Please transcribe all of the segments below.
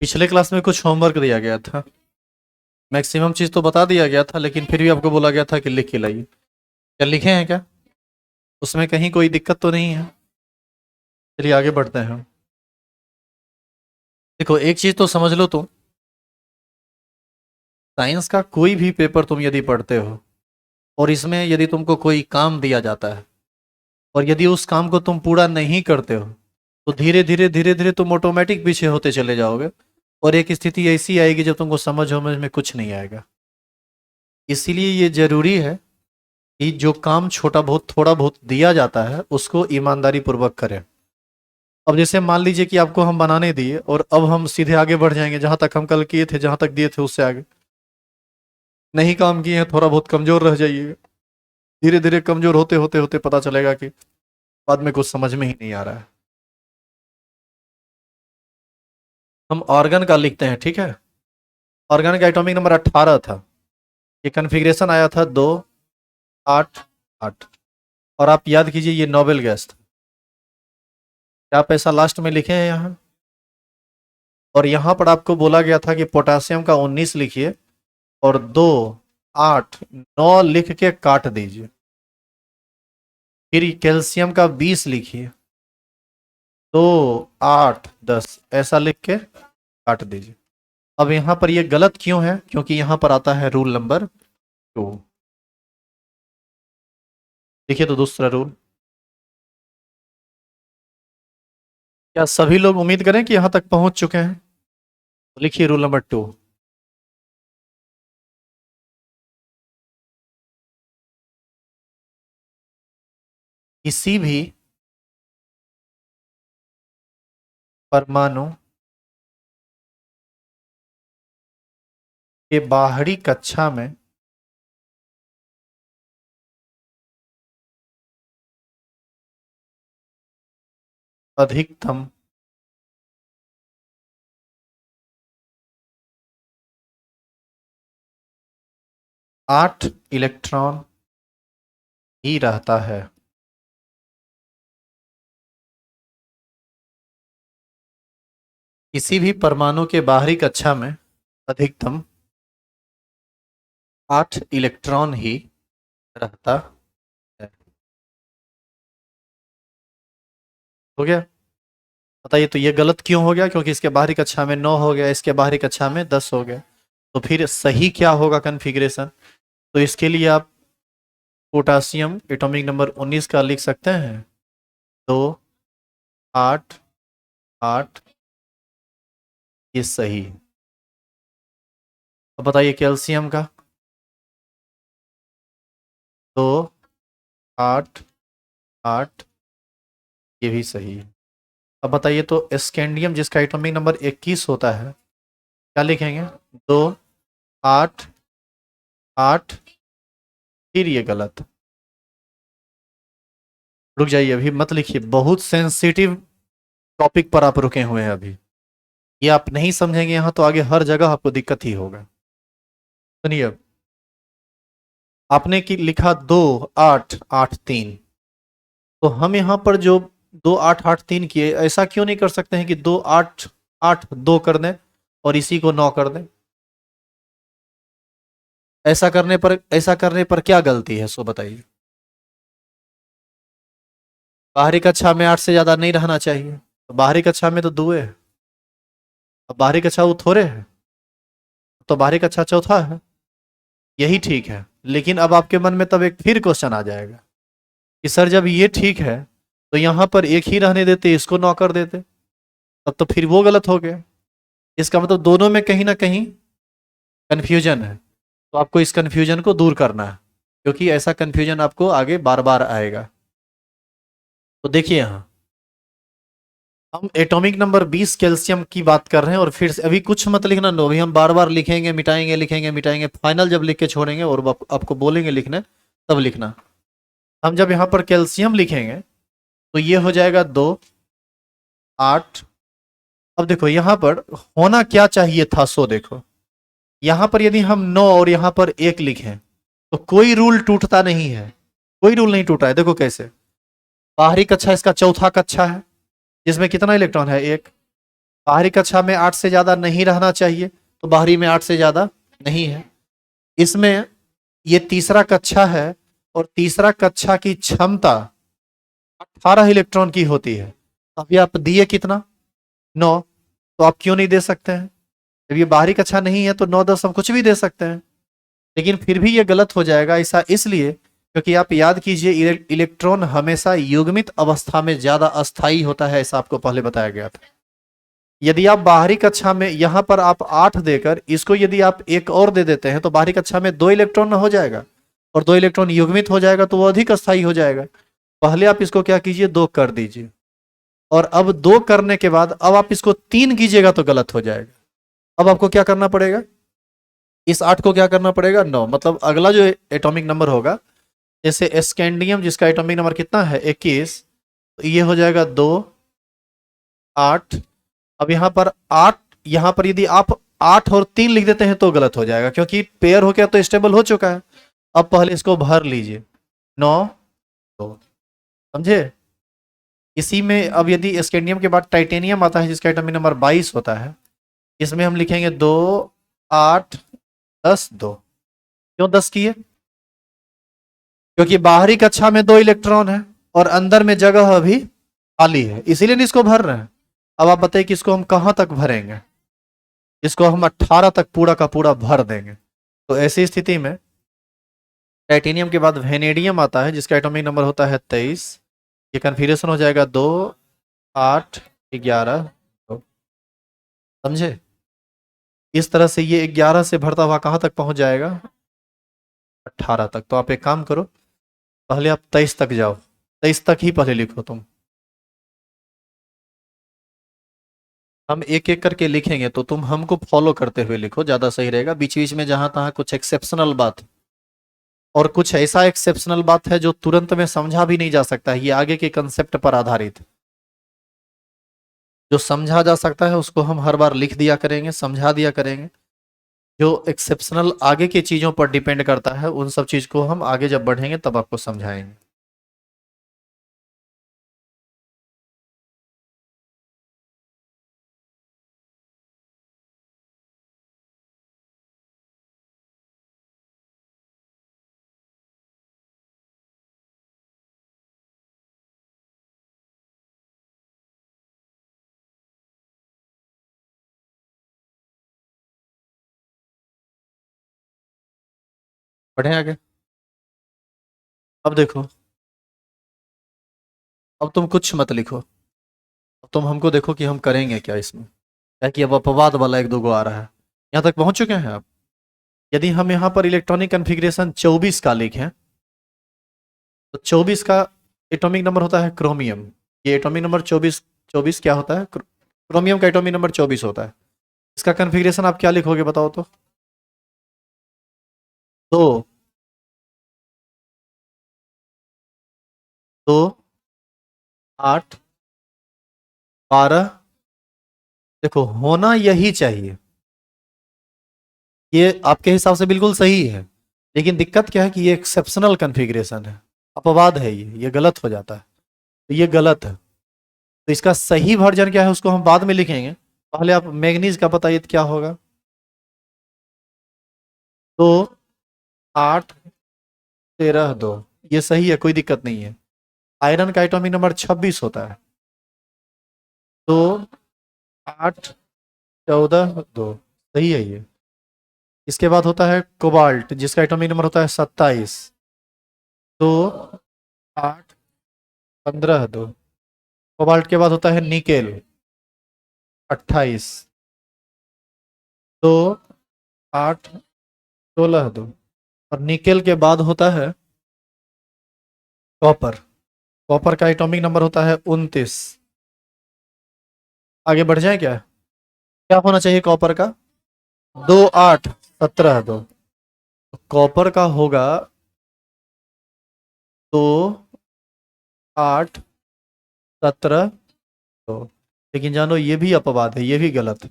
पिछले क्लास में कुछ होमवर्क दिया गया था। मैक्सिमम चीज़ तो बता दिया गया था, लेकिन फिर भी आपको बोला गया था कि लिख के लाइए। क्या लिखे हैं क्या? उसमें कहीं कोई दिक्कत तो नहीं है? चलिए आगे बढ़ते हैं। देखो, एक चीज़ तो समझ लो तुम, साइंस का कोई भी पेपर तुम यदि पढ़ते हो और इसमें यदि तुमको कोई काम दिया जाता है और यदि उस काम को तुम पूरा नहीं करते हो तो धीरे धीरे तुम ऑटोमेटिक पीछे होते चले जाओगे और एक स्थिति ऐसी आएगी जब तुमको समझ में कुछ नहीं आएगा। इसीलिए ये जरूरी है कि जो काम छोटा बहुत थोड़ा बहुत दिया जाता है उसको ईमानदारी पूर्वक करें। अब जैसे मान लीजिए कि आपको हम बनाने दिए और अब हम सीधे आगे बढ़ जाएंगे, जहां तक हम कल किए थे, जहां तक दिए थे उससे आगे नहीं काम किए हैं, थोड़ा बहुत कमजोर रह जाइएगा। धीरे धीरे कमजोर होते होते होते पता चलेगा कि बाद में कुछ समझ में ही नहीं आ रहा है। हम ऑर्गन का लिखते हैं, ठीक है। ऑर्गन का एटॉमिक नंबर 18 था। ये कन्फिग्रेशन आया था 2 8 8। और आप याद कीजिए ये नोबेल गैस था। क्या आप ऐसा लास्ट में लिखे हैं यहाँ? और यहाँ पर आपको बोला गया था कि पोटासियम का 19 लिखिए और 2 8 9 लिख के काट दीजिए। फिर कैल्शियम का 20 लिखिए, 2 8 10 ऐसा लिख के काट दीजिए। अब यहाँ पर ये गलत क्यों है? क्योंकि यहाँ पर आता है रूल नंबर 2। देखिए तो दूसरा रूल, क्या सभी लोग उम्मीद करें कि यहाँ तक पहुंच चुके हैं? तो लिखिए रूल नंबर 2। किसी भी परमाणु के बाहरी कक्षा में अधिकतम आठ इलेक्ट्रॉन ही रहता है। किसी भी परमाणु के बाहरी कक्षा में अधिकतम 8 इलेक्ट्रॉन ही रहता है। हो गया? बताइए तो ये गलत क्यों हो गया? क्योंकि इसके बाहरी कक्षा में 9 हो गया, इसके बाहरी कक्षा में 10 हो गया। तो फिर सही क्या होगा कन्फिग्रेशन? तो इसके लिए आप पोटासियम एटॉमिक नंबर 19 का लिख सकते हैं, 2 8 8। ये सही। अब बताइए कैल्शियम का, 2 8 8। ये भी सही है। अब बताइए तो स्कैंडियम जिसका एटॉमिक नंबर 21 होता है, क्या लिखेंगे? 2 8 8। फिर ये गलत। रुक जाइए, अभी मत लिखिए, बहुत सेंसिटिव टॉपिक पर आप रुके हुए हैं अभी। ये आप नहीं समझेंगे यहाँ तो आगे हर जगह आपको दिक्कत ही होगा। सुनिए, अब आपने की लिखा 2 8 8 3। तो हम यहाँ पर जो 2 8 8 3 किए, ऐसा क्यों नहीं कर सकते हैं कि 2 8 8 2 कर दें और इसी को 9 कर दें? ऐसा करने पर क्या गलती है, सो बताइए। बाहरी कक्षा में 8 से ज्यादा नहीं रहना चाहिए, तो बाहरी कक्षा में तो 2 है। अब बाहरी कक्षा वो थोड़े है, तो बाहरी कक्षा चौथा है। यही ठीक है, लेकिन अब आपके मन में तब एक फिर क्वेश्चन आ जाएगा कि सर जब ये ठीक है तो यहाँ पर एक ही रहने देते, इसको 9 कर देते, तब तो फिर वो गलत हो गया। इसका मतलब दोनों में कहीं ना कहीं कंफ्यूजन है। तो आपको इस कंफ्यूजन को दूर करना है, क्योंकि ऐसा कंफ्यूजन आपको आगे बार बार आएगा। तो देखिए यहाँ हम एटॉमिक नंबर 20 कैल्शियम की बात कर रहे हैं और फिर से अभी कुछ मत लिखना, नो, अभी हम बार बार लिखेंगे, मिटाएंगे, लिखेंगे, मिटाएंगे, फाइनल जब लिख के छोड़ेंगे और आपको बोलेंगे लिखने, तब लिखना। हम जब यहाँ पर कैल्शियम लिखेंगे तो ये हो जाएगा 2 8। अब देखो यहाँ पर होना क्या चाहिए था, सो देखो यहाँ पर यदि हम 9 और यहाँ पर 1 लिखें तो कोई रूल टूटता नहीं है, कोई रूल नहीं टूटा है। देखो कैसे, बाहरी कक्षा इसका चौथा कक्षा है जिसमें कितना इलेक्ट्रॉन है? 1। बाहरी कक्षा में 8 से ज्यादा नहीं रहना चाहिए, तो बाहरी में 8 से ज्यादा नहीं है। इसमें ये तीसरा कक्षा है और तीसरा कक्षा की क्षमता 18 इलेक्ट्रॉन की होती है। अभी आप दिए कितना? 9। तो आप क्यों नहीं दे सकते हैं? जब ये बाहरी कक्षा नहीं है तो 9 10 हम कुछ भी दे सकते हैं, लेकिन फिर भी ये गलत हो जाएगा। ऐसा इसलिए क्योंकि आप याद कीजिए इलेक्ट्रॉन हमेशा युग्मित अवस्था में ज्यादा अस्थायी होता है, ऐसा आपको पहले बताया गया था। यदि आप बाहरी कक्षा में यहां पर आप 8 देकर इसको यदि आप एक और दे देते हैं तो बाहरी कक्षा में 2 इलेक्ट्रॉन हो जाएगा, और 2 इलेक्ट्रॉन युग्मित हो जाएगा तो वो अधिक अस्थायी हो जाएगा। पहले आप इसको क्या कीजिए, 2 कर दीजिए, और अब 2 करने के बाद अब आप इसको 3 कीजिएगा तो गलत हो जाएगा। अब आपको क्या करना पड़ेगा, इस 8 को क्या करना पड़ेगा, 9। मतलब अगला जो एटॉमिक नंबर होगा, जैसे स्कैंडियम जिसका एटॉमिक नंबर कितना है 21, तो ये हो जाएगा 2 8। अब यहाँ पर 8, यहाँ पर यदि आप 8 और 3 लिख देते हैं तो गलत हो जाएगा, क्योंकि पेयर हो गया तो स्टेबल हो चुका है। अब पहले इसको भर लीजिए, 9 2। समझे? इसी में अब यदि स्कैंडियम के बाद टाइटेनियम आता है जिसका एटॉमिक नंबर 22 होता है, इसमें हम लिखेंगे 2 8 10 2। क्यों 10 किए? क्योंकि बाहरी कक्षा में 2 इलेक्ट्रॉन है और अंदर में जगह अभी खाली है, इसीलिए इसको भर रहे हैं। अब आप बताइए कि इसको हम कहां तक भरेंगे? इसको हम 18 तक पूरा का पूरा भर देंगे। तो ऐसी स्थिति में टाइटेनियम के बाद वेनेडियम आता है जिसका एटॉमिक नंबर होता है 23। ये कन्फिग्रेशन हो जाएगा 2 8 11 2। समझे? इस तरह से ये 11 से भरता हुआ कहां तक पहुंच जाएगा, 18 तक। तो आप एक काम करो, पहले आप 23 तक जाओ, 23 तक ही पहले लिखो तुम। हम एक एक करके लिखेंगे तो तुम हमको फॉलो करते हुए लिखो, ज्यादा सही रहेगा। बीच बीच में जहां तहां कुछ एक्सेप्शनल बात और कुछ ऐसा एक्सेप्शनल बात है जो तुरंत में समझा भी नहीं जा सकता है, ये आगे के कंसेप्ट पर आधारित। जो समझा जा सकता है उसको हम हर बार लिख दिया करेंगे, समझा दिया करेंगे। जो एक्सेप्शनल आगे की चीजों पर डिपेंड करता है उन सब चीज को हम आगे जब बढ़ेंगे तब आपको समझाएंगे। बढ़े आगे। अब देखो, अब तुम कुछ मत लिखो, अब तुम हमको देखो कि हम करेंगे क्या इसमें। क्या कि अब अपवाद वाला एक दो गो आ रहा है। यहाँ तक पहुंच चुके हैं आप? यदि हम यहाँ पर इलेक्ट्रॉनिक कन्फिग्रेशन 24 का लिखें तो 24 का एटॉमिक नंबर होता है क्रोमियम। ये एटॉमिक नंबर 24, 24 क्या होता है, क्रोमियम का एटॉमिक नंबर 24 होता है। इसका कन्फिग्रेशन आप क्या लिखोगे बताओ तो? 2 2 8 12। देखो होना यही चाहिए, ये आपके हिसाब से बिल्कुल सही है, लेकिन दिक्कत क्या है कि ये एक्सेप्शनल कन्फिग्रेशन है, अपवाद है, ये गलत हो जाता है, तो ये गलत है। तो इसका सही वर्जन क्या है उसको हम बाद में लिखेंगे। पहले आप मैग्नीज का बताइए तो क्या होगा। तो 8 13 2, ये सही है, कोई दिक्कत नहीं है। आयरन का एटॉमिक नंबर 26 होता है, तो 8 14 2, सही है ये। इसके बाद होता है कोबाल्ट जिसका एटॉमिक नंबर होता है 27, तो 8 15 2। कोबाल्ट के बाद होता है निकेल 28, तो 8 16 2। और निकेल के बाद होता है कॉपर। कॉपर का एटॉमिक नंबर होता है 29। आगे बढ़ जाए क्या? क्या होना चाहिए कॉपर का? 2 8 17 2। कॉपर का होगा 2 8 17 2। लेकिन जानो ये भी अपवाद है, ये भी गलत है।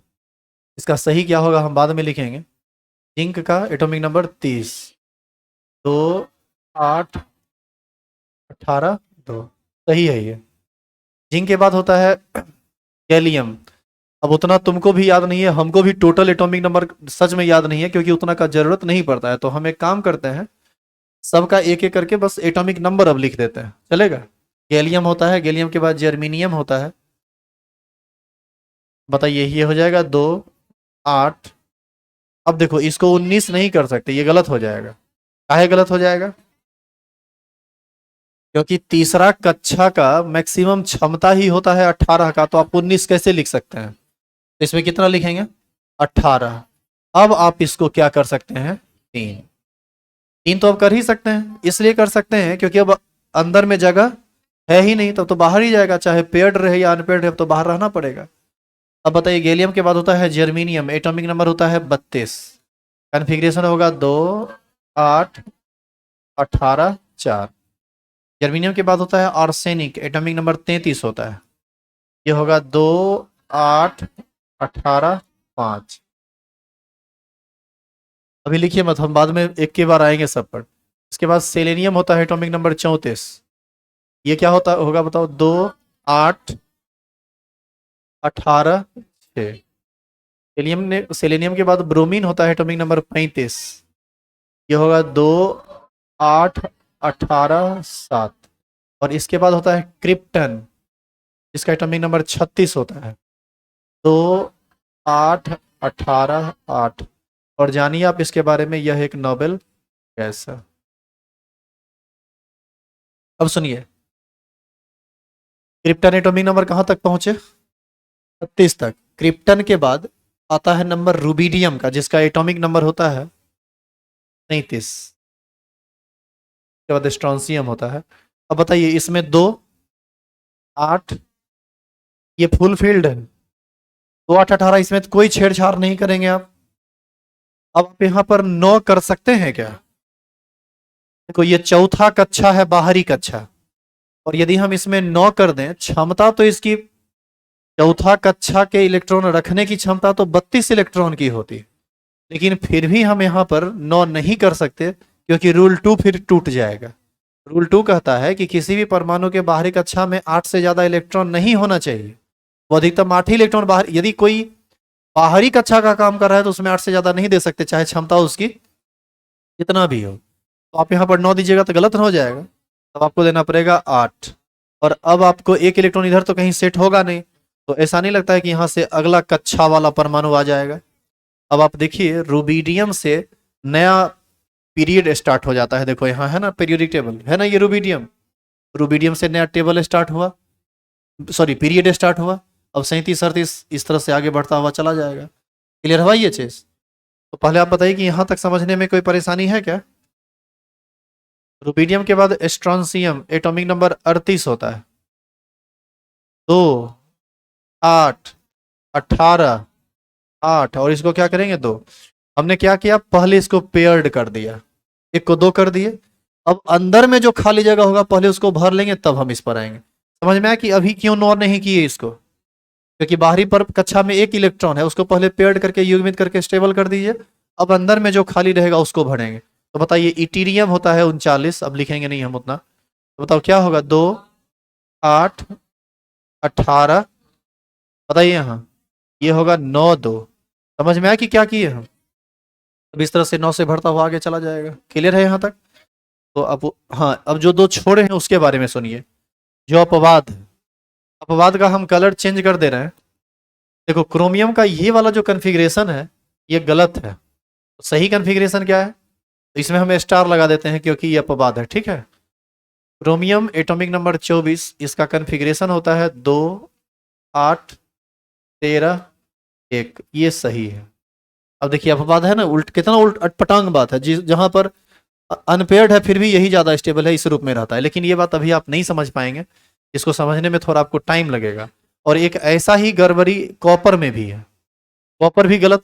इसका सही क्या होगा हम बाद में लिखेंगे। जिंक का एटॉमिक नंबर 30, 2 8 18 2, सही है ये। जिंक के बाद होता है गैलियम। अब उतना तुमको भी याद नहीं है, हमको भी टोटल एटॉमिक नंबर सच में याद नहीं है, क्योंकि उतना का जरूरत नहीं पड़ता है। तो हम एक काम करते हैं, सबका एक एक करके बस एटॉमिक नंबर अब लिख देते हैं, चलेगा? गैलियम होता है, गैलियम के बाद जर्मीनियम होता है। बताइए, ये हो जाएगा 2, 8। अब देखो, इसको 19 नहीं कर सकते, ये गलत हो जाएगा। काहे गलत हो जाएगा? क्योंकि तीसरा कक्षा का मैक्सिमम क्षमता ही होता है 18 का, तो आप 19 कैसे लिख सकते हैं? तो इसमें कितना लिखेंगे? 18। अब आप इसको क्या कर सकते हैं? 3। 3 तो अब कर ही सकते हैं, इसलिए कर सकते हैं क्योंकि अब अंदर में जगह है ही नहीं, तब तो बाहर ही जाएगा, चाहे पेड रहे या अनपेड रहे, अब तो बाहर रहना पड़ेगा। अब बताइए, गैलियम के बाद होता है जर्मीनियम, एटॉमिक नंबर होता है 32। कन्फिग्रेशन होगा 2, 8, 18, 4। जर्मीनियम के बाद होता है आर्सेनिक, एटॉमिक नंबर 33 होता है। ये होगा 2, 8, 18, 5। अभी लिखिए मत, हम बाद में एक के बार आएंगे सब पर। इसके बाद सेलेनियम होता है, एटॉमिक नंबर 34। ये क्या होता होगा बताओ? 2, 8, 18, 6। सेलेनियम के बाद ब्रोमीन होता है, एटॉमिक नंबर 35। ये होगा 2, 8, 18, 7। और इसके बाद होता है क्रिप्टन, इसका एटॉमिक नंबर 36 होता है। 2, 8, 18, 8। और जानिए आप इसके बारे में, यह एक नोबेल गैस है। अब सुनिए, क्रिप्टन एटॉमिक नंबर कहां तक पहुंचे? 36 तक। क्रिप्टन के बाद आता है नंबर रूबिडियम का, जिसका एटॉमिक नंबर होता है 33। के बाद स्ट्रॉन्सियम होता है। अब बताइए, इसमें 2, 8, ये फुल फील्ड है। 2, 8, 18, इसमें तो कोई छेड़छाड़ नहीं करेंगे आप। अब आप यहां पर 9 कर सकते हैं क्या? देखो, ये चौथा कक्षा है, बाहरी कक्षा, और यदि हम इसमें 9 कर दें, क्षमता तो इसकी चौथा कक्षा के इलेक्ट्रॉन रखने की क्षमता तो 32 इलेक्ट्रॉन की होती, लेकिन फिर भी हम यहां पर 9 नहीं कर सकते, क्योंकि रूल 2 फिर टूट जाएगा। रूल 2 कहता है कि किसी भी परमाणु के बाहरी कक्षा में 8 से ज्यादा इलेक्ट्रॉन नहीं होना चाहिए। वो अधिकतम 8 ही इलेक्ट्रॉन बाहर, यदि कोई बाहरी कक्षा का काम कर रहा है तो उसमें 8 से ज्यादा नहीं दे सकते, चाहे क्षमता उसकी कितना भी हो। तो आप यहाँ पर 9 दीजिएगा तो गलत हो जाएगा, तब आपको देना पड़ेगा 8। और अब आपको एक इलेक्ट्रॉन इधर तो कहीं सेट होगा नहीं, तो ऐसा नहीं लगता है कि यहाँ से अगला कक्षा वाला परमाणु आ जाएगा। अब आप देखिए, रूबिडियम से नया पीरियड स्टार्ट हो जाता है। देखो यहाँ है ना पीरियोडिक टेबल, है ना, ये रूबिडियम। रूबिडियम से नया टेबल स्टार्ट हुआ, सॉरी पीरियड स्टार्ट हुआ। अब 37, 38 इस तरह से आगे बढ़ता हुआ चला जाएगा। क्लियर हुआ ये चीज? तो पहले आप बताइए कि यहाँ तक समझने में कोई परेशानी है क्या? रूबिडियम के बाद स्ट्रॉन्सियम, एटॉमिक नंबर 38 होता है। 2, 8, 18, 8। और इसको क्या करेंगे? 2। हमने क्या किया, पहले इसको पेयर्ड कर दिया, एक को 2 कर दिए। अब अंदर में जो खाली जगह होगा पहले उसको भर लेंगे, तब हम इस पर आएंगे। समझ में आया कि अभी क्यों 9 नहीं किए इसको? क्योंकि बाहरी पर कक्षा में एक इलेक्ट्रॉन है, उसको पहले पेयर्ड करके युग्मित करके स्टेबल कर दीजिए। अब अंदर में जो खाली रहेगा उसको भरेंगे। तो बताइए, इटीरियम होता है 39, अब लिखेंगे नहीं हम उतना। तो बताओ क्या होगा? 2, 8, 18। बताइए यहाँ, ये होगा 9, 2। समझ में आया कि क्या किए हम? अब इस तरह से 9 से भरता हुआ आगे चला जाएगा। क्लियर है यहाँ तक? तो अब हाँ, अब जो 2 छोड़े हैं उसके बारे में सुनिए। जो अपवाद है, अपवाद का हम कलर चेंज कर दे रहे हैं। देखो, क्रोमियम का ये वाला जो कन्फिग्रेशन है ये गलत है। सही कन्फिग्रेशन क्या है? तो इसमें हम स्टार लगा देते हैं क्योंकि ये अपवाद है, ठीक है। क्रोमियम एटॉमिक नंबर 24, इसका कन्फिग्रेशन होता है 2, 8, 13, 1। ये सही है। अब देखिए, अपवाद है ना, उल्ट कितना उल्ट अटपटांग बात है। जहां पर अनपेयर्ड है फिर भी यही ज्यादा स्टेबल है, इस रूप में रहता है। लेकिन ये बात अभी आप नहीं समझ पाएंगे, इसको समझने में थोड़ा आपको टाइम लगेगा। और एक ऐसा ही गड़बड़ी कॉपर में भी है। कॉपर भी गलत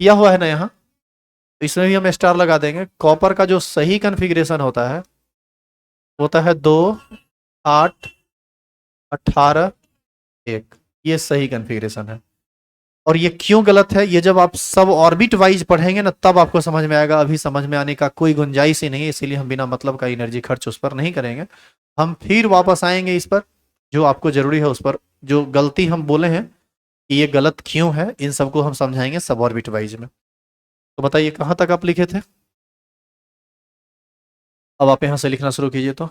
किया हुआ है ना यहाँ, तो इसमें भी हम स्टार लगा देंगे। कॉपर का जो सही कन्फिग्रेशन होता है 2, 8, 18, 1। ये सही कन्फिग्रेशन है। और ये क्यों गलत है, ये जब आप सब ऑर्बिट वाइज पढ़ेंगे ना, तब आपको समझ में आएगा। अभी समझ में आने का कोई गुंजाइश ही नहीं है, इसीलिए हम बिना मतलब का एनर्जी खर्च उस पर नहीं करेंगे। हम फिर वापस आएंगे इस पर, जो आपको जरूरी है उस पर। जो गलती हम बोले हैं कि ये गलत क्यों है, इन सबको हम समझाएंगे सब ऑर्बिट वाइज में। तो बताइए कहाँ तक आप लिखे थे? अब आप यहाँ से लिखना शुरू कीजिए तो।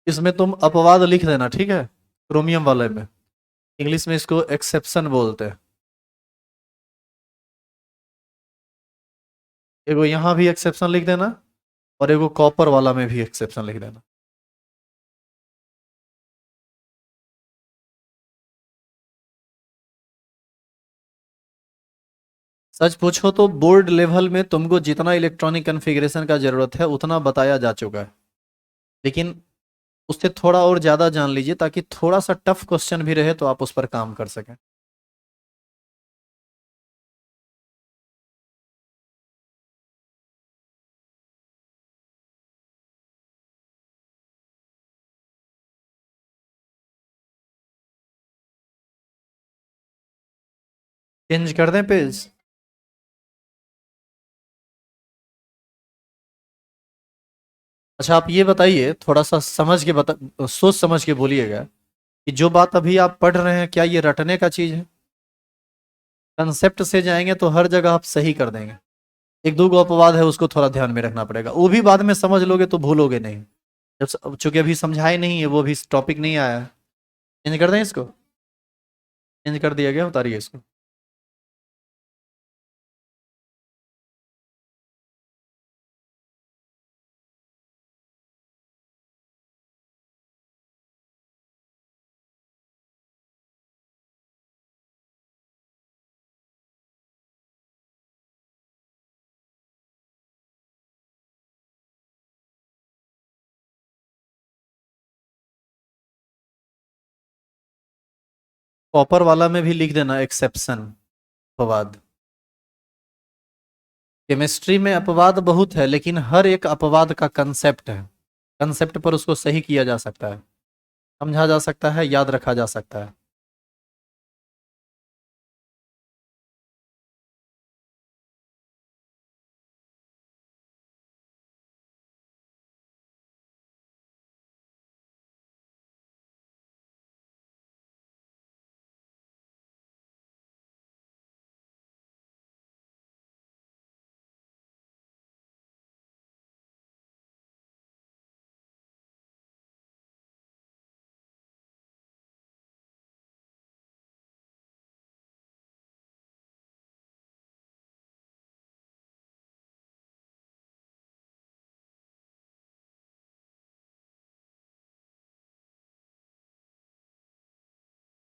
इसमें तुम अपवाद लिख देना, ठीक है, क्रोमियम वाले में। इंग्लिश में इसको एक्सेप्शन बोलते हैं। एगो यहाँ भी एक्सेप्शन लिख देना, और एगो कॉपर वाला में भी एक्सेप्शन लिख देना। सच पूछो तो बोर्ड लेवल में तुमको जितना इलेक्ट्रॉनिक कॉन्फ़िगरेशन का जरूरत है उतना बताया जा चुका है, लेकिन उससे थोड़ा और ज्यादा जान लीजिए ताकि थोड़ा सा टफ क्वेश्चन भी रहे तो आप उस पर काम कर सकें। चेंज कर दें पेज? अच्छा आप ये बताइए, थोड़ा सा समझ के बता, सोच समझ के बोलिएगा कि जो बात अभी आप पढ़ रहे हैं क्या ये रटने का चीज है? कंसेप्ट से जाएंगे तो हर जगह आप सही कर देंगे। एक दो गो अपवाद है उसको थोड़ा ध्यान में रखना पड़ेगा, वो भी बाद में समझ लोगे तो भूलोगे नहीं। चूंकि अभी समझाए नहीं है, वो भी टॉपिक नहीं आया है। चेंज कर दें इसको? चेंज कर दिया गया, उतारिए इसको। कॉपर वाला में भी लिख देना एक्सेप्शन, अपवाद। केमिस्ट्री में अपवाद बहुत है, लेकिन हर एक अपवाद का कंसेप्ट है। कंसेप्ट पर उसको सही किया जा सकता है, समझा जा सकता है, याद रखा जा सकता है।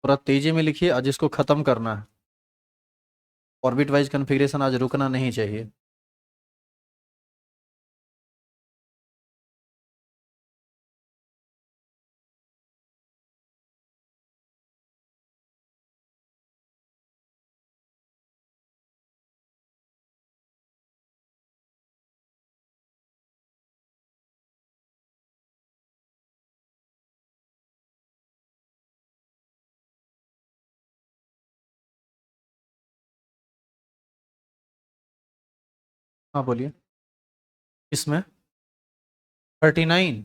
थोड़ा तेजी में लिखिए, आज इसको खत्म करना है। ऑर्बिट वाइज कॉन्फ़िगरेशन आज रुकना नहीं चाहिए। हाँ बोलिए। इसमें 39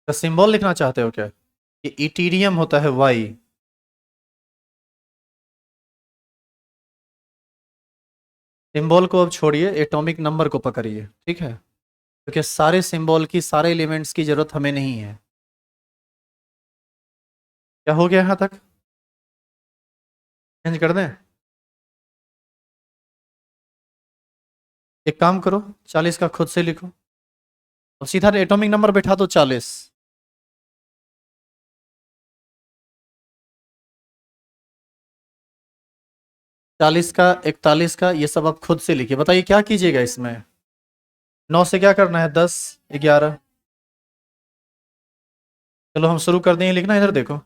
का सिंबल लिखना चाहते हो क्या? ये इटीरियम होता है, वाई। सिंबल को अब छोड़िए, एटॉमिक नंबर को पकड़िए, ठीक है, क्योंकि सारे सिंबल की, सारे एलिमेंट्स की जरूरत हमें नहीं है। क्या हो गया यहाँ तक? चेंज कर दें? एक काम करो, 40 का खुद से लिखो। अब सीधा एटॉमिक नंबर बैठा दो 40। 40 का, 41 का, ये सब आप खुद से लिखिए। बताइए क्या कीजिएगा इसमें। 9 से क्या करना है, 10, 11। चलो हम शुरू कर देंगे लिखना, इधर देखो।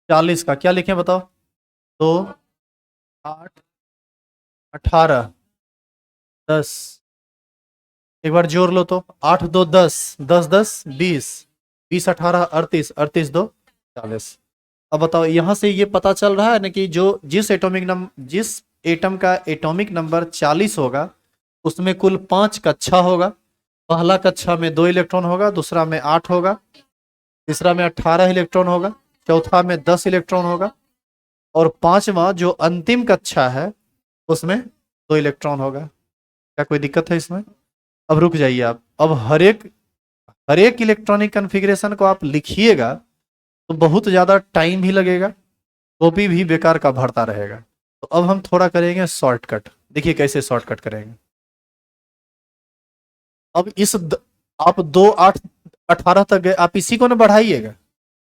40 का क्या लिखें बताओ। 2, 8, 18, 10। एक बार जोड़ लो तो, 8 2 10, 10 10 20, 20 18 38, 38 2 40। अब बताओ, यहां से ये पता चल रहा है ना कि जो जिस एटम का एटॉमिक नंबर 40 होगा, उसमें कुल 5 कक्षा होगा। पहला कक्षा में 2 इलेक्ट्रॉन होगा, दूसरा में 8 होगा, तीसरा में 18 इलेक्ट्रॉन होगा, चौथा में 10 इलेक्ट्रॉन होगा, और पांचवा जो अंतिम कक्षा है उसमें 2 इलेक्ट्रॉन होगा। क्या कोई दिक्कत है इसमें? अब रुक जाइए आप। अब हर एक इलेक्ट्रॉनिक कन्फिग्रेशन को आप लिखिएगा तो बहुत ज़्यादा टाइम भी लगेगा, कॉपी भी बेकार का भरता रहेगा। तो अब हम थोड़ा करेंगे शॉर्टकट। देखिए कैसे शॉर्टकट करेंगे। अब आप 2 8 18 तक गए, आप इसी को ना बढ़ाइएगा।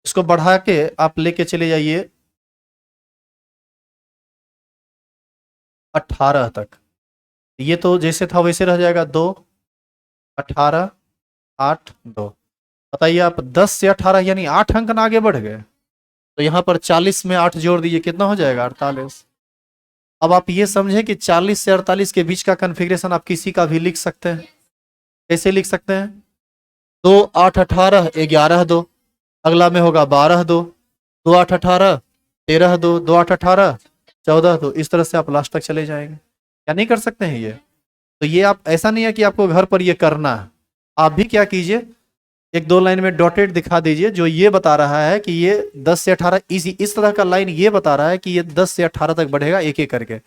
इसको बढ़ा के आप लेके चले जाइए 18 तक। ये तो जैसे था वैसे रह जाएगा। 2 18 8 2। बताइए आप 10 से 18 यानी 8 अंक ना आगे बढ़ गए। तो यहाँ पर 40 में 8 जोड़ दीजिए, कितना हो जाएगा, 48। अब आप ये समझे कि 40 से 48 के बीच का कन्फिग्रेशन आप किसी का भी लिख सकते हैं। कैसे लिख सकते हैं? 2 8 18 11 2, अगला में होगा 12 2, 2 8 18 13 2, 2 8 18 14 2। इस तरह से आप लास्ट तक चले जाएंगे। क्या नहीं कर सकते हैं ये? तो ये आप, ऐसा नहीं है कि आपको घर पर ये करना है। आप भी क्या कीजिए, एक दो लाइन में डॉटेड दिखा दीजिए जो ये बता रहा है कि ये 10 से 18, इस तरह का लाइन ये बता रहा है कि ये 10 से 18 तक बढ़ेगा एक एक करके।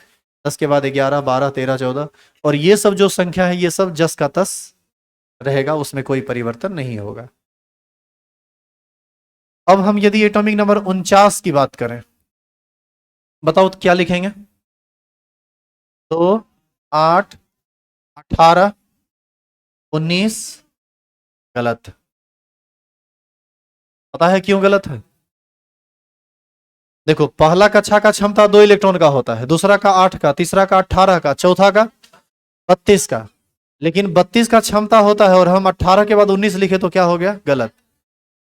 10 के बाद 11 12 13 14, और ये सब जो संख्या है ये सब जस का तस रहेगा, उसमें कोई परिवर्तन नहीं होगा। अब हम यदि एटॉमिक नंबर 49 की बात करें, बताओ तो क्या लिखेंगे। 2 8 18 19। गलत। पता है क्यों गलत है? देखो, पहला कक्षा का क्षमता 2 इलेक्ट्रॉन का होता है, दूसरा का 8 का, तीसरा का 18 का, चौथा का 32 का। लेकिन 32 का क्षमता होता है और हम 18 के बाद 19 लिखे तो क्या हो गया, गलत।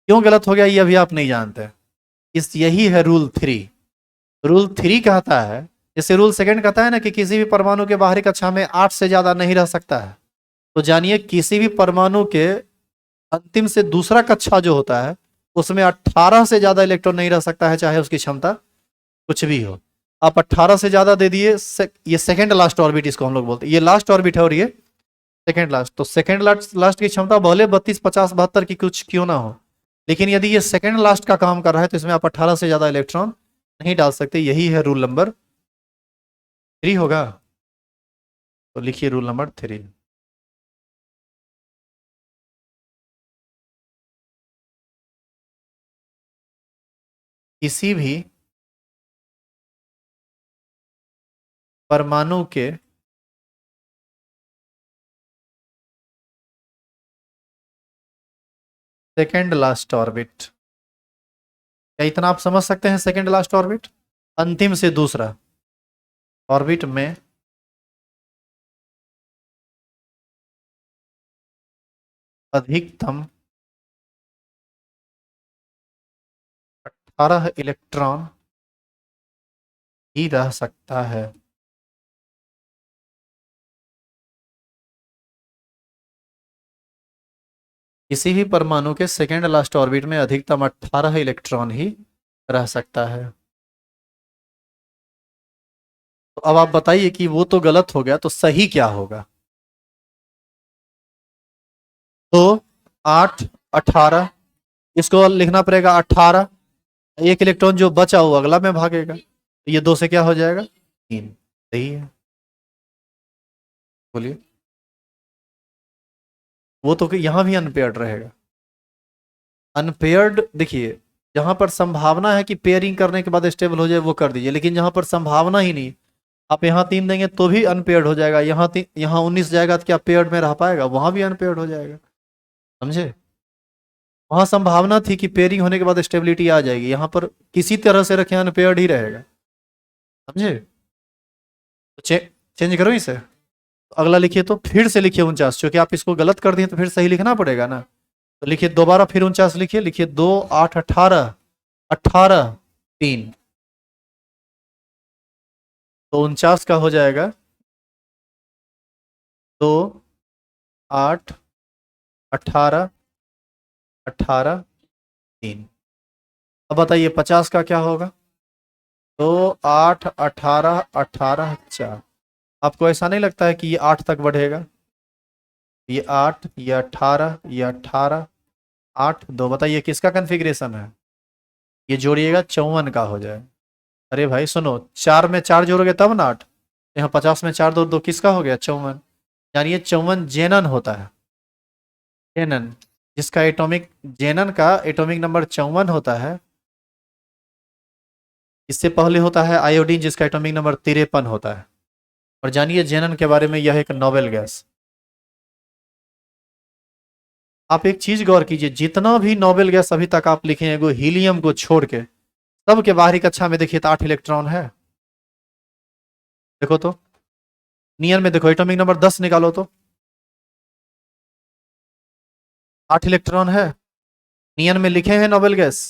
क्यों गलत हो गया ये अभी आप नहीं जानते। यही है रूल 3। रूल 3 कहता है, जैसे रूल सेकंड कहता है ना कि किसी भी परमाणु के बाहरी कक्षा में 8 से ज्यादा नहीं रह सकता है। तो जानिए किसी भी परमाणु के अंतिम से दूसरा कक्षा जो होता है उसमें 18 से ज्यादा इलेक्ट्रॉन नहीं रह सकता है, चाहे उसकी क्षमता कुछ भी हो। आप 18 से ज्यादा दे दिए, ये सेकंड लास्ट ऑर्बिट इसको हम लोग बोलते हैं। ये लास्ट ऑर्बिट है और ये सेकंड लास्ट। तो सेकंड लास्ट की क्षमता भले 32 50 72 की कुछ क्यों ना हो, लेकिन यदि ये सेकंड लास्ट का काम कर रहा है तो इसमें आप 18 से ज्यादा इलेक्ट्रॉन नहीं डाल सकते। यही है रूल नंबर 3 होगा। तो लिखिए रूल नंबर 3। किसी भी परमाणु के सेकंड लास्ट ऑर्बिट, क्या इतना आप समझ सकते हैं? सेकंड लास्ट ऑर्बिट, अंतिम से दूसरा ऑर्बिट में अधिकतम 18 इलेक्ट्रॉन ही रह सकता है। किसी भी परमाणु के सेकेंड लास्ट ऑर्बिट में अधिकतम 18 इलेक्ट्रॉन ही रह सकता है। तो अब आप बताइए कि वो तो गलत हो गया, तो सही क्या होगा? तो 8 18, इसको लिखना पड़ेगा 18। एक इलेक्ट्रॉन जो बचा वो अगला में भागेगा, तो ये 2 से क्या हो जाएगा, 3। सही है, बोलिए। वो तो यहां भी अनपेयर्ड रहेगा। अनपेयर्ड देखिए, जहां पर संभावना है कि पेयरिंग करने के बाद स्टेबल हो जाए वो कर दीजिए, लेकिन जहां पर संभावना ही नहीं, आप यहाँ 3 देंगे तो भी अनपेयर्ड हो जाएगा। यहाँ 19 जाएगा तो क्या पेयर्ड में रह पाएगा? वहां भी अनपेयर्ड हो जाएगा। समझे? वहां संभावना थी कि पेयरिंग होने के बाद स्टेबिलिटी आ जाएगी, यहाँ पर किसी तरह से रखे अनपेयर्ड ही रहेगा। समझे? तो चेंज करो इसे। तो अगला लिखिए, तो फिर से लिखिए 49, क्योंकि आप इसको गलत कर दिए तो फिर सही लिखना पड़ेगा ना। तो लिखिए दोबारा फिर 49 लिखिए, लिखिए 2 8 18 18 3। तो 49 का हो जाएगा 2 8 18 18 3। अब बताइए 50 का क्या होगा? 2 8 18 18 4। आपको ऐसा नहीं लगता है कि ये 8 तक बढ़ेगा? ये 8, ये 18, ये 18, 8 2। बताइए किसका कन्फिग्रेशन है? ये जोड़िएगा 54 का हो जाए। अरे भाई सुनो, 4 में 4 जोड़ोगे तब ना 8। यहाँ 50 में 4 दो, किसका हो गया? 54। यानी ये 54 जेनन होता है। जेनन, जिसका एटॉमिक, जेनन का एटॉमिक नंबर 54 होता है। इससे पहले होता है आयोडीन, जिसका एटॉमिक नंबर 53 होता है। और जानिए जेनन के बारे में, यह एक नोबेल गैस। आप एक चीज गौर कीजिए, जितना भी नोबेल गैस अभी तक आप लिखे हैं, वो हीलियम को छोड़ के, सबके बाहरी कक्षा में देखिए तो 8 इलेक्ट्रॉन है। देखो तो, नियन में देखो, एटॉमिक नंबर 10 निकालो तो 8 इलेक्ट्रॉन है। नियन में लिखे हैं नोबेल गैस।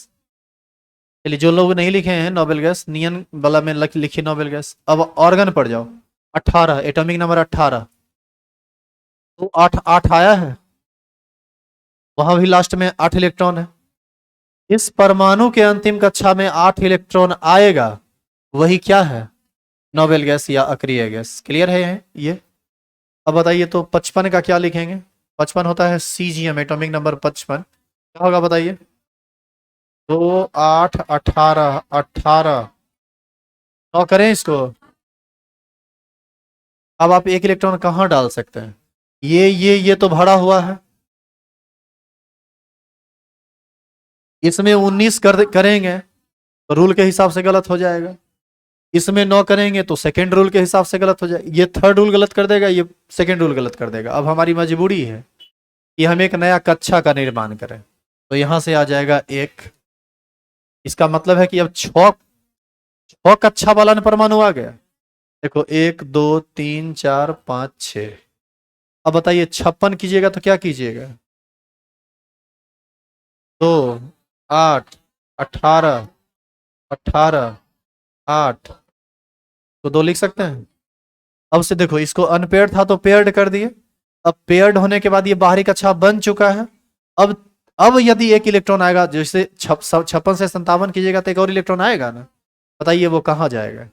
चलिए, जो लोग नहीं लिखे हैं नोबेल गैस, नियन वाला में लिखिए नोबेल गैस। अब ऑर्गन पर जाओ, 18, एटॉमिक नंबर 18। तो 8 8 आया है, वहां भी लास्ट में 8 इलेक्ट्रॉन है। इस परमाणु के अंतिम कक्षा में 8 इलेक्ट्रॉन आएगा, वही क्या है? नोबेल गैस या अक्रिय गैस। क्लियर है ये? अब बताइए तो 55 का क्या लिखेंगे? 55 होता है सीजियम, एटॉमिक नंबर 55। क्या होगा बताइए? 2 8 18 18। 9 करें इसको। अब आप एक इलेक्ट्रॉन कहाँ डाल सकते हैं? ये तो भरा हुआ है। इसमें 19 करेंगे तो रूल के हिसाब से गलत हो जाएगा। इसमें 9 करेंगे तो सेकेंड रूल के हिसाब से गलत हो जाएगा। ये थर्ड रूल गलत कर देगा, ये सेकेंड रूल गलत कर देगा। अब हमारी मजबूरी है कि हम एक नया कक्षा का निर्माण करें। तो यहां से आ जाएगा एक। इसका मतलब है कि अब 6 कक्षा वाला परमाणु आ गया। देखो 1 2 3 4 5 6। अब बताइए 56 कीजिएगा तो क्या कीजिएगा? 2 8 18 18 8। तो 2 लिख सकते हैं। अब से देखो, इसको अनपेयर्ड था तो पेयर्ड कर दिए। अब पेयर्ड होने के बाद ये बाहरी कक्षा बन चुका है। अब अब यदि एक इलेक्ट्रॉन आएगा, जैसे 56 से 57 कीजिएगा तो एक और इलेक्ट्रॉन आएगा ना। बताइए वो कहाँ जाएगा?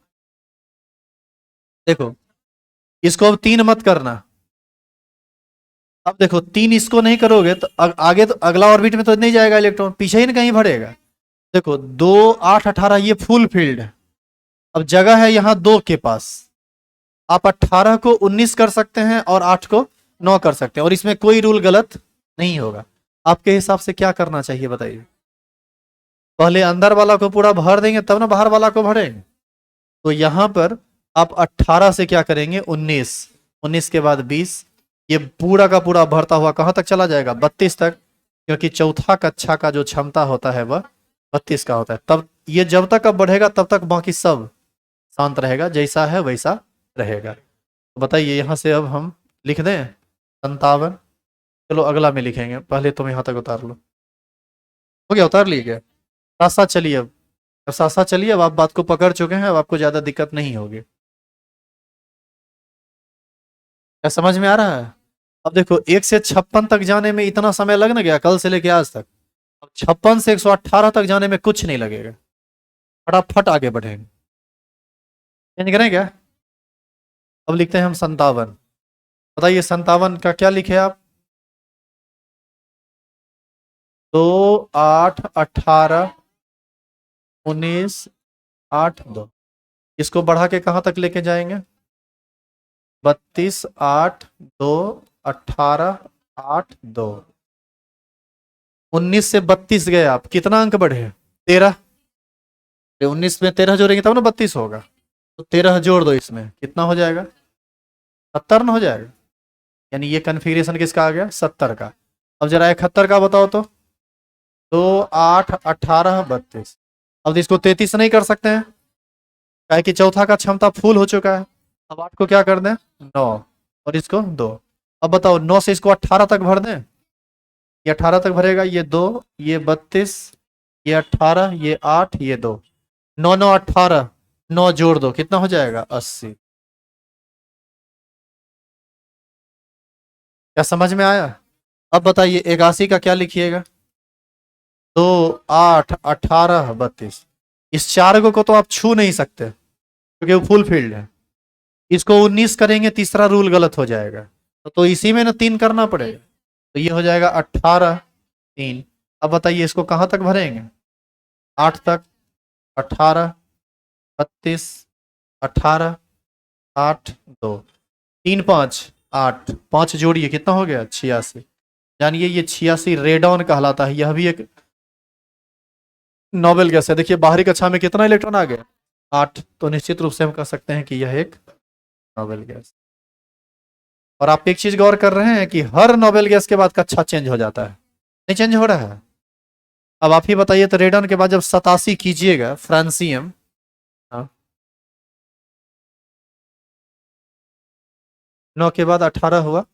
देखो, इसको अब 3 मत करना। अब देखो 3 इसको नहीं करोगे तो आगे तो अगला ऑर्बिट में तो नहीं जाएगा इलेक्ट्रॉन, पीछे ही ना कहीं भरेगा। देखो 2 8 18 ये फुल फील्ड है। अब जगह है यहाँ 2 के पास। आप 18 को 19 कर सकते हैं और 8 को 9 कर सकते हैं, और इसमें कोई रूल गलत नहीं होगा। आपके हिसाब से क्या करना चाहिए बताइए? पहले अंदर वाला को पूरा भर देंगे तब ना बाहर वाला को भरेंगे। तो यहां पर आप 18 से क्या करेंगे? 19। 19 के बाद 20। ये पूरा का पूरा भरता हुआ कहां तक चला जाएगा? 32 तक, क्योंकि चौथा कक्षा का जो क्षमता होता है वह 32 का होता है। तब ये जब तक अब बढ़ेगा तब तक बाकी सब शांत रहेगा, जैसा है वैसा रहेगा। तो बताइए यहां से अब हम लिख दें 57। चलो अगला में लिखेंगे, पहले तुम यहां तक उतार लो। हो गया? उतार लिए क्या? साथ साथ चलिए। अब साथ साथ चलिए, अब आप बात को पकड़ चुके हैं, अब आपको ज्यादा दिक्कत नहीं होगी। क्या समझ में आ रहा है? अब देखो 1 से 56 तक जाने में इतना समय लग ना गया कल से लेके आज तक। अब 56 से 118 तक जाने में कुछ नहीं लगेगा, फटाफट आगे बढ़ेंगे। चेंज करें क्या? अब लिखते हैं हम 57। बताइए 57 का क्या लिखे आप? 2 8 18 19 8 2। इसको बढ़ा के कहां तक लेके जाएंगे? 32 8 2 18 8 2। 19 से 32 गए आप, कितना अंक बढ़े? 13। 19 में 13 जोड़ेंगे तब ना 32 होगा। तो 13 जोड़ दो, इसमें कितना हो जाएगा? 70 ना हो जाएगा। यानी ये कन्फिग्रेशन किसका आ गया? 70 का। अब जरा 71 का बताओ तो। 2 8 18 32। अब इसको 33 नहीं कर सकते हैं? क्या है कि चौथा का क्षमता फुल हो चुका है। अब 8 को क्या कर दें, 9, और इसको 2। अब बताओ 9 से इसको 18 तक भर दें, ये 18 तक भरेगा, ये 2, ये 32, ये 18, ये 8, ये 2, 9 9 18, 9 जोड़ दो कितना हो जाएगा, 80। क्या समझ में आया? अब बताइए 81 का क्या लिखिएगा, 2 8 18 32। इस चार को तो आप छू नहीं सकते क्योंकि वो फुल फील्ड है। इसको 19 करेंगे, तीसरा रूल गलत हो जाएगा, तो इसी में ना 3 करना पड़ेगा, तो ये हो जाएगा 18 3। अब बताइए इसको कहाँ तक भरेंगे, 8 तक, 18 32 18 8 2, 3 5 8, 5 जोड़िए कितना हो गया, 86। जानिए ये 86 रेडॉन कहलाता है, यह भी एक नोबेल गैस है। देखिए बाहरी कक्षा में कितना इलेक्ट्रॉन आ गया, 8, तो निश्चित रूप से हम कह सकते हैं कि यह एक नोबेल गैस। और आप एक चीज गौर कर रहे हैं कि हर नोबेल गैस के बाद कक्षा चेंज हो जाता है, नहीं चेंज हो रहा है? अब आप ही बताइए, तो रेडॉन के बाद जब 87 कीजिएगा फ्रांसियम, हाँ, 9 के बाद 18 हुआ,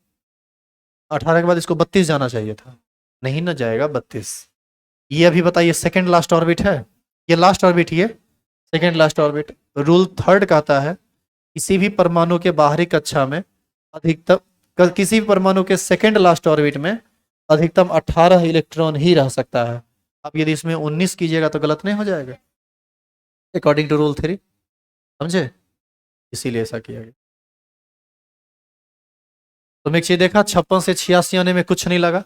18 के बाद इसको 32 जाना चाहिए था, नहीं ना जाएगा 32। ये अभी बताइए सेकंड लास्ट ऑर्बिट है, ये लास्ट ऑर्बिट, ये second last orbit. Rule third कहता है किसी भी परमाणु के बाहरी कक्षा में अधिकतम, किसी भी परमाणु के सेकंड लास्ट ऑर्बिट में अधिकतम 18 इलेक्ट्रॉन ही रह सकता है। अब यदि इसमें 19 कीजिएगा तो गलत नहीं हो जाएगा, अकॉर्डिंग टू रूल 3, समझे? इसीलिए ऐसा किया गया। तुम एक चीज देखा, 56 से 86 आने में कुछ नहीं लगा,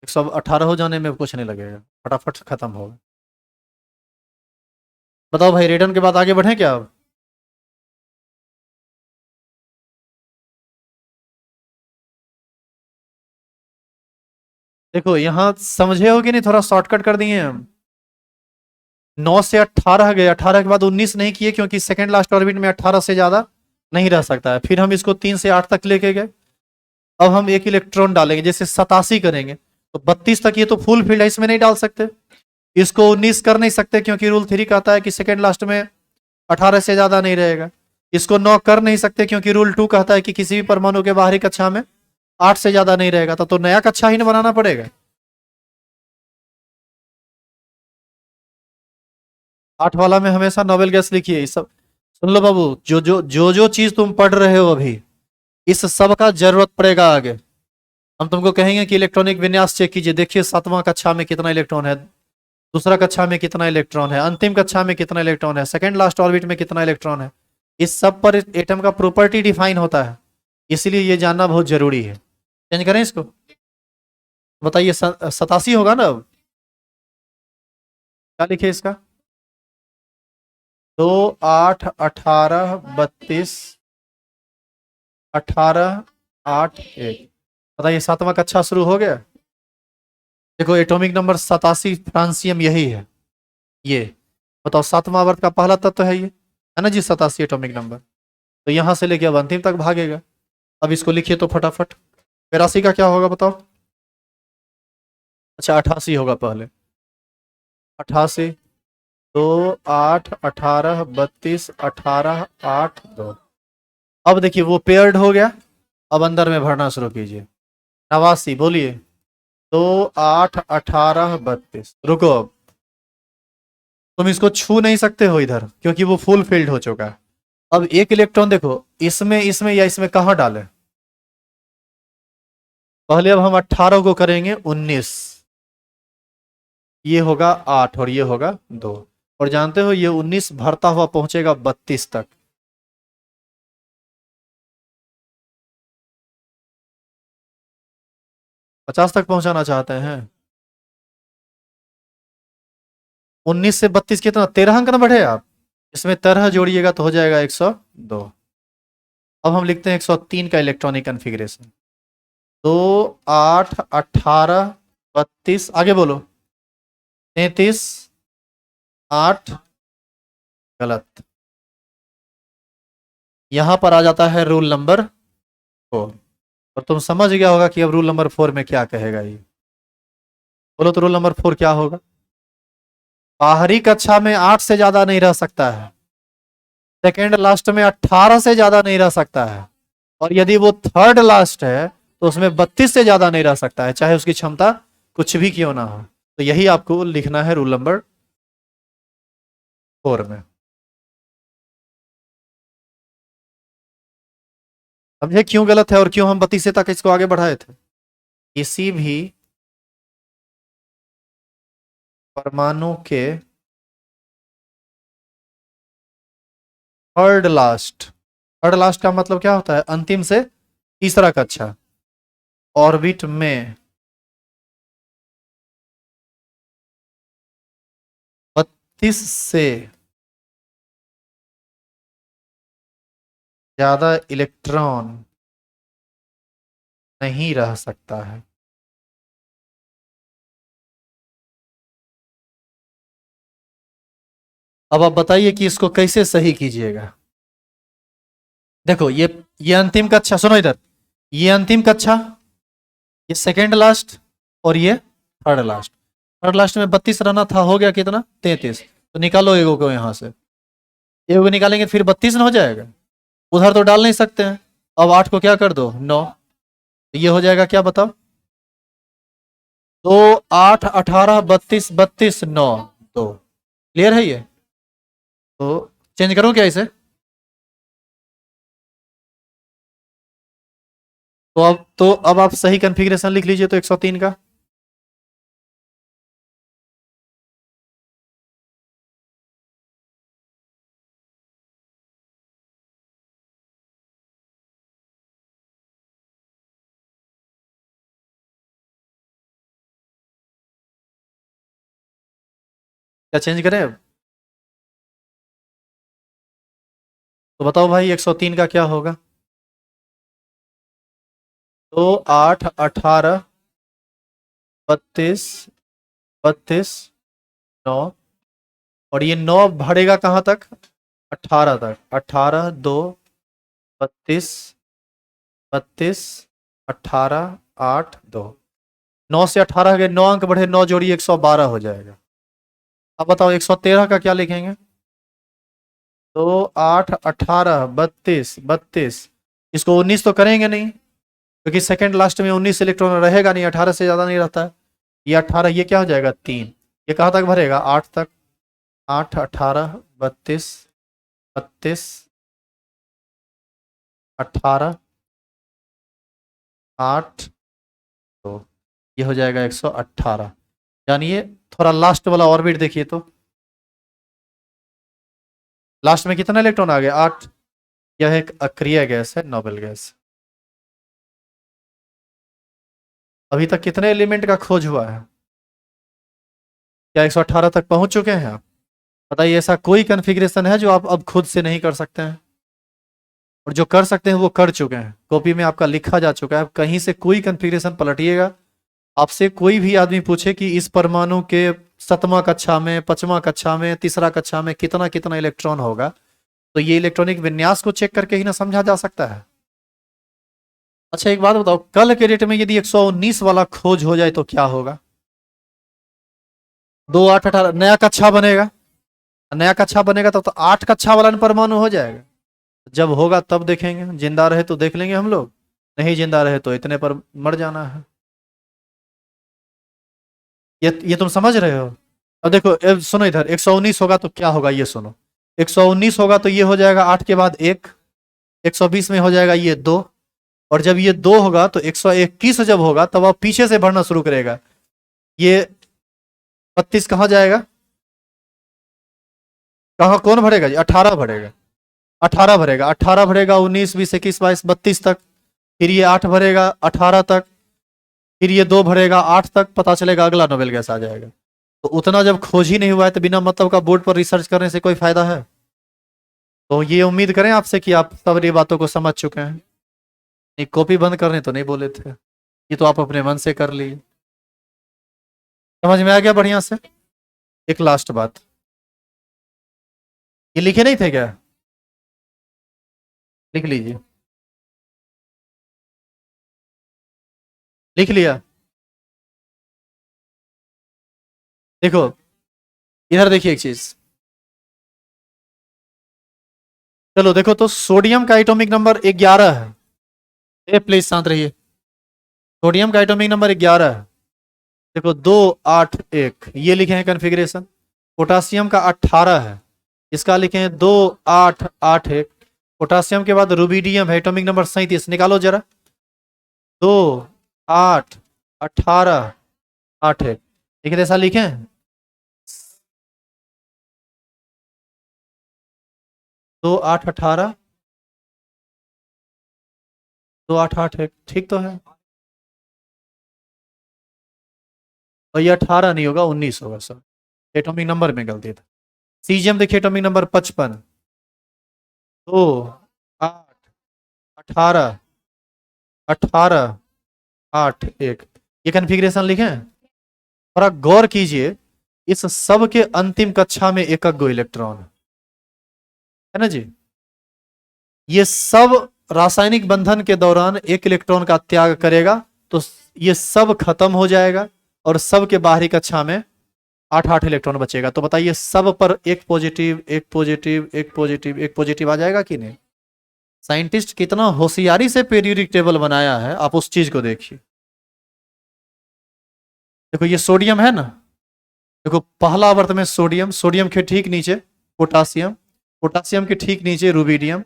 118 हो जाने में कुछ नहीं लगेगा, फटाफट खत्म होगा। बताओ भाई रेडन के बाद आगे बढ़े क्या अब? देखो यहाँ समझे हो कि नहीं, थोड़ा शॉर्टकट कर दिए हम। 9 से 18 गए, 18 के बाद 19 नहीं किए क्योंकि सेकंड लास्ट ऑर्बिट में 18 से ज्यादा नहीं रह सकता है। फिर हम इसको 3 से 8 तक लेके गए, अब हम एक इलेक्ट्रॉन डालेंगे, जैसे 87 करेंगे तो 32 तक, ये तो फुल फील्ड है, इसमें नहीं डाल सकते। इसको 19 कर नहीं सकते क्योंकि रूल 3 कहता है कि सेकंड लास्ट में 18 से ज्यादा नहीं रहेगा। इसको 9 कर नहीं सकते क्योंकि रूल 2 कहता है कि किसी भी परमाणु के बाहरी कक्षा में 8 से ज्यादा नहीं रहेगा, तो नया कक्षा ही ना बनाना पड़ेगा। 8 वाला में हमेशा नोबेल गैस लिखिए। इस सब सुन लो बाबू, जो चीज तुम पढ़ रहे हो अभी, इस सब का जरूरत पड़ेगा आगे। हम तुमको कहेंगे कि इलेक्ट्रॉनिक विन्यास चेक कीजिए, देखिए 7वां कक्षा में कितना इलेक्ट्रॉन है, दूसरा कक्षा में कितना इलेक्ट्रॉन है, अंतिम कक्षा में कितना इलेक्ट्रॉन है, सेकंड लास्ट ऑर्बिट में कितना इलेक्ट्रॉन है। इस सब पर एटम का प्रॉपर्टी डिफाइन होता है, इसलिए ये जानना बहुत जरूरी है। चेंज करें इसको, बताइए 87 होगा ना अब? क्या लिखे इसका, 2 8 18 32 18 8 1। बताइए 7वां कक्षा शुरू हो गया। देखो एटॉमिक नंबर 87 फ्रांसियम यही है, ये बताओ 7वां वर्ग का पहला तत्व तो है ये, है ना जी, 87 एटॉमिक नंबर। तो यहां से लेके अब अंतिम तक भागेगा। अब इसको लिखिए तो फटाफट। 82 का क्या होगा बताओ? अच्छा 88 होगा पहले, 88, 2 8 18 32 18 8 2। अब देखिए वो पेयर्ड हो गया, अब अंदर में भरना शुरू कीजिए। 89 बोलिए, 2 8 18 32। रुको, अब तुम इसको छू नहीं सकते हो इधर क्योंकि वो फुल फिल्ड हो चुका है। अब एक इलेक्ट्रॉन देखो, इसमें इसमें या इसमें कहां डालें? पहले अब हम 18 को करेंगे 19, ये होगा 8 और ये होगा 2, और जानते हो ये 19 भरता हुआ पहुंचेगा 32 तक। पचास तक पहुंचाना चाहते हैं? 19 से 32 कितना, 13 अंक ना बढ़े आप, इसमें 13 जोड़िएगा तो हो जाएगा 102। अब हम लिखते हैं 103 का इलेक्ट्रॉनिक कन्फिग्रेशन, 2 8 18 32, आगे बोलो, 33 8, गलत। यहां पर आ जाता है रूल नंबर 4, और तुम समझ गया होगा कि अब रूल नंबर 4 में क्या कहेगा ये। बोलो तो रूल नंबर 4 क्या होगा? बाहरी कक्षा में 8 से ज्यादा नहीं रह सकता है, सेकेंड लास्ट में 18 से ज्यादा नहीं रह सकता है, और यदि वो थर्ड लास्ट है तो उसमें 32 से ज्यादा नहीं रह सकता है, चाहे उसकी क्षमता कुछ भी क्यों ना हो। तो यही आपको लिखना है रूल नंबर 4 में। समझे क्यों गलत है और क्यों हम 32 तक इसको आगे बढ़ाए थे। किसी भी परमाणु के थर्ड लास्ट का मतलब क्या होता है, अंतिम से तीसरा कक्षा, ऑर्बिट में 32 से ज्यादा इलेक्ट्रॉन नहीं रह सकता है। अब आप बताइए कि इसको कैसे सही कीजिएगा। देखो ये अंतिम कक्षा, सुनो इधर, ये अंतिम कक्षा, ये सेकेंड लास्ट, और ये थर्ड लास्ट। थर्ड लास्ट में 32 रहना था, हो गया कितना 33, तो निकालो एगो को यहां से, एगो को निकालेंगे फिर 32 ना हो जाएगा, उधर तो डाल नहीं सकते हैं। अब 8 को क्या कर दो 9, तो ये हो जाएगा क्या बताओ, 2 8 18 32 32 9 2। क्लियर है ये। तो चेंज करूं क्या इसे, तो अब आप सही कॉन्फ़िगरेशन लिख लीजिए तो 103 का। क्या चेंज करें अब, तो बताओ भाई 103 का क्या होगा। तो 8 18 32 32 9, और ये 9 बढ़ेगा कहाँ तक, 18 तक, 18 2 32 32 18 8 2, 9 से 18 के 9 अंक बढ़े, 9 जोड़ी 112 हो जाएगा। अब बताओ 113 का क्या लिखेंगे, तो 8 18 32 32, इसको 19 तो करेंगे नहीं, क्योंकि सेकंड लास्ट में 19 इलेक्ट्रॉन रहेगा नहीं, 18 से ज़्यादा नहीं रहता है। ये 18, ये क्या हो जाएगा 3, ये कहाँ तक भरेगा 8 तक, 8 18 32 32 18 8 2, ये हो जाएगा 118। यानी ये थोड़ा लास्ट वाला ऑर्बिट देखिए तो, लास्ट में कितना इलेक्ट्रॉन आ गया 8, यह एक अक्रिय गैस है, नोबेल गैस। अभी तक कितने एलिमेंट का खोज हुआ है, क्या 118 तक पहुंच चुके हैं आप। बताइए ऐसा कोई कॉन्फ़िगरेशन है जो आप अब खुद से नहीं कर सकते हैं, और जो कर सकते हैं वो कर चुके हैं, कॉपी में आपका लिखा जा चुका है। कहीं से कोई कॉन्फ़िगरेशन पलटिएगा, आपसे कोई भी आदमी पूछे कि इस परमाणु के 7वां कक्षा में 5वां कक्षा में तीसरा कक्षा में कितना कितना इलेक्ट्रॉन होगा, तो ये इलेक्ट्रॉनिक विन्यास को चेक करके ही ना समझा जा सकता है। अच्छा एक बात बताओ, कल के डेट में यदि 119 वाला खोज हो जाए तो क्या होगा, 2 8 18 नया कक्षा बनेगा, नया कक्षा बनेगा तब तो 8 कक्षा वाला परमाणु हो जाएगा। जब होगा तब देखेंगे, जिंदा रहे तो देख लेंगे हम लोग, नहीं जिंदा रहे तो इतने पर मर जाना है। ये तुम समझ रहे हो। अब देखो सुनो इधर, 119 होगा तो क्या होगा ये सुनो, 119 होगा तो ये हो जाएगा 8 के बाद 1, 120 में हो जाएगा ये 2, और जब ये 2 होगा तो 121 जब होगा तब आप पीछे से बढ़ना शुरू करेगा, ये 32 कहाँ जाएगा, कहाँ कौन भरेगा जी, 18 भरेगा, 18 भरेगा, 18 भरेगा 19 20 21 22 32 तक, फिर ये 8 भरेगा 18 तक, फिर ये 2 भरेगा 8 तक, पता चलेगा अगला नोबेल गैस आ जाएगा। तो उतना जब खोज ही नहीं हुआ है तो बिना मतलब का बोर्ड पर रिसर्च करने से कोई फायदा है। तो ये उम्मीद करें आपसे कि आप सब ये बातों को समझ चुके हैं। नहीं कॉपी बंद करने तो नहीं बोले थे, ये तो आप अपने मन से कर लिए। समझ में आ गया बढ़िया से। एक लास्ट बात, ये लिखे नहीं थे क्या, लिख लीजिए, लिख लिया। देखो इधर देखिए एक चीज, चलो देखो, तो सोडियम का एटॉमिक नंबर 11 है। ए प्लीज शांत रहिए। सोडियम का एटॉमिक नंबर 11 है। देखो 281 ये लिखे हैं कन्फिग्रेशन। पोटासियम का 18 है, इसका लिखे हैं 2881। पोटासियम के बाद रुबिडियम है, एटॉमिक नंबर 37, निकालो जरा। 2 8 18 81, ठीक है, ऐसा लिखे। 2 8 18 2 8 8 1, ठीक तो है। और ये 18 नहीं होगा, 19 होगा सर, एटॉमिक नंबर में गलती था। सीजियम देखिए, एटॉमिक नंबर 55। 2 8 18 8 1, ये कन्फिग्रेशन लिखे। थोड़ा गौर कीजिए, इस सब के अंतिम कक्षा में एक गो इलेक्ट्रॉन है ना जी। ये सब रासायनिक बंधन के दौरान एक इलेक्ट्रॉन का त्याग करेगा, तो ये सब खत्म हो जाएगा और सब के बाहरी कक्षा में 8 8 इलेक्ट्रॉन बचेगा। तो बताइए, सब पर एक पॉजिटिव एक पॉजिटिव एक पॉजिटिव एक पॉजिटिव आ जाएगा कि नहीं। साइंटिस्ट कितना होशियारी से पीरियोडिक टेबल बनाया है, आप उस चीज को देखिए। देखो ये सोडियम है ना, देखो पहला आवर्त में सोडियम, सोडियम के ठीक नीचे पोटासियम, पोटासियम के ठीक नीचे रुबिडियम,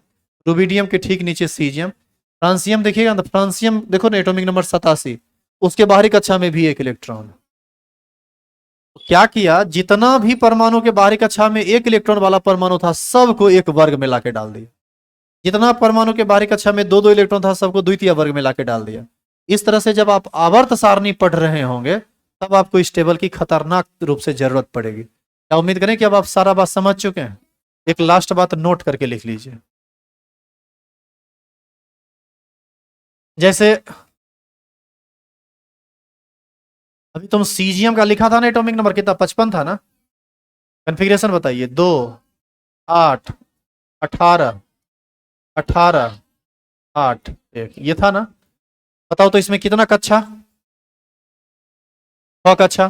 रुबिडियम के ठीक नीचे सीजियम, फ्रांसियम देखिएगा ना, फ्रांसियम देखो ना, एटॉमिक नंबर 87, उसके बाहरी कक्षा में भी एक इलेक्ट्रॉन। तो क्या किया, जितना भी परमाणु के बाहरी कक्षा में एक इलेक्ट्रॉन वाला परमाणु था, सबको एक वर्ग में लाके डाल दिया। जितना परमाणु के बाहरी कक्षा में दो दो इलेक्ट्रॉन था, सबको द्वितीय वर्ग में लाके डाल दिया। इस तरह से जब आप आवर्त सारणी पढ़ रहे होंगे, तब आपको इस टेबल की खतरनाक रूप से जरूरत पड़ेगी। क्या उम्मीद करें कि अब आप सारा बात समझ चुके हैं। एक लास्ट बात नोट करके लिख लीजिए। जैसे अभी तुम सीजियम का लिखा था ना, एटॉमिक नंबर कितना, 55 था ना। कन्फिग्रेशन बताइए। 2 8 18 18 8 1, ये था ना। बताओ तो इसमें कितना कक्षा, 6 कक्षा।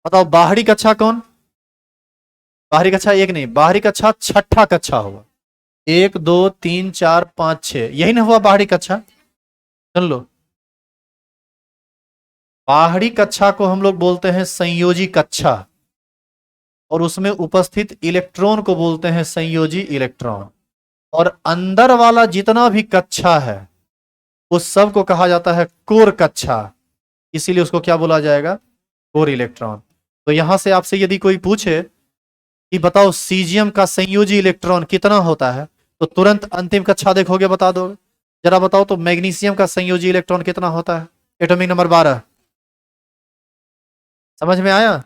बताओ बाहरी कक्षा कौन, बाहरी कक्षा एक नहीं, बाहरी कक्षा छठा कक्षा होगा। 1 2 3 4 5 6, यही ना हुआ बाहरी कक्षा। सुन लो, बाहरी कक्षा को हम लोग बोलते हैं संयोजी कक्षा, और उसमें उपस्थित इलेक्ट्रॉन को बोलते हैं संयोजी इलेक्ट्रॉन। और अंदर वाला जितना भी कक्षा है, उस सब को कहा जाता है कोर कक्षा, इसीलिए उसको क्या बोला जाएगा, कोर इलेक्ट्रॉन। तो यहां से आपसे यदि कोई पूछे कि बताओ सीजियम का संयोजी इलेक्ट्रॉन कितना होता है, तो तुरंत अंतिम कक्षा देखोगे बता दोगे। जरा बताओ तो मैग्नीशियम का संयोजी इलेक्ट्रॉन कितना होता है, एटॉमिक नंबर 12। समझ में आया।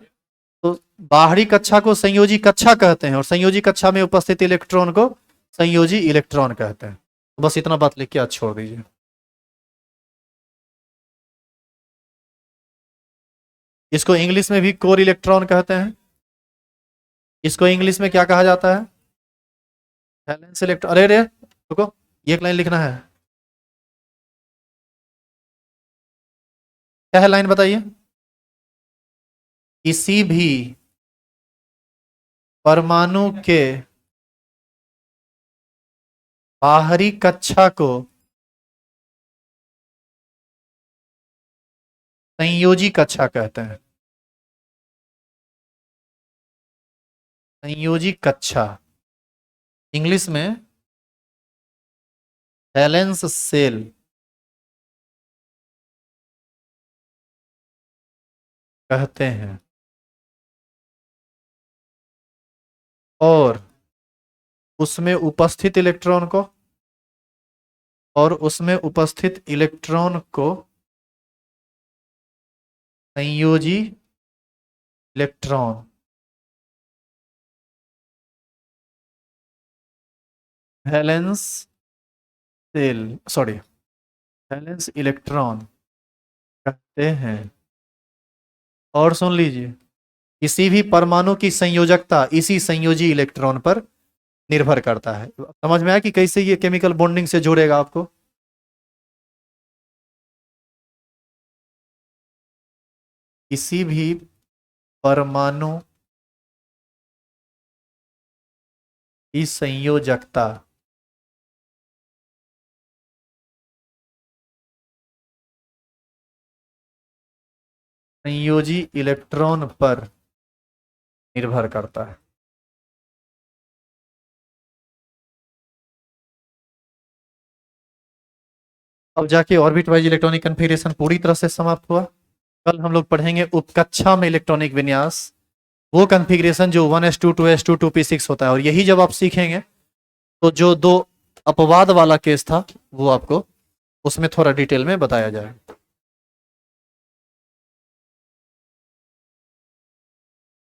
तो बाहरी कक्षा को संयोजी कक्षा कहते हैं, और संयोजी कक्षा में उपस्थित इलेक्ट्रॉन को संयोजी इलेक्ट्रॉन कहते हैं। तो बस इतना बात लिख के आज छोड़ दीजिए। इसको इंग्लिश में भी कोर इलेक्ट्रॉन कहते हैं। इसको इंग्लिश में क्या कहा जाता है, वैलेंस इलेक्ट्रॉन। अरे रे रुको, ये एक लाइन लिखना है। क्या है लाइन बताइए। किसी भी परमाणु के बाहरी कक्षा को संयोजी कक्षा कहते हैं। संयोजी कक्षा इंग्लिश में वैलेंस सेल कहते हैं। और उसमें उपस्थित इलेक्ट्रॉन को, और उसमें उपस्थित इलेक्ट्रॉन को संयोजी electron, valence shell, sorry, valence electron कहते हैं। और सुन लीजिए, किसी भी परमाणु की संयोजकता इसी संयोजी इलेक्ट्रॉन पर निर्भर करता है। समझ में आया कि कैसे ये केमिकल बॉन्डिंग से जोड़ेगा आपको। किसी भी परमाणु की संयोजकता संयोजी इलेक्ट्रॉन पर निर्भर करता है। अब जाके ऑर्बिट वाइज इलेक्ट्रॉनिक कन्फिगरेशन पूरी तरह से समाप्त हुआ। कल हम लोग पढ़ेंगे उपकक्षा में इलेक्ट्रॉनिक विन्यास, वो कन्फिगरेशन जो 1s2 2s2 2p6 होता है। और यही जब आप सीखेंगे तो जो दो अपवाद वाला केस था वो आपको उसमें थोड़ा डिटेल में बताया जाए।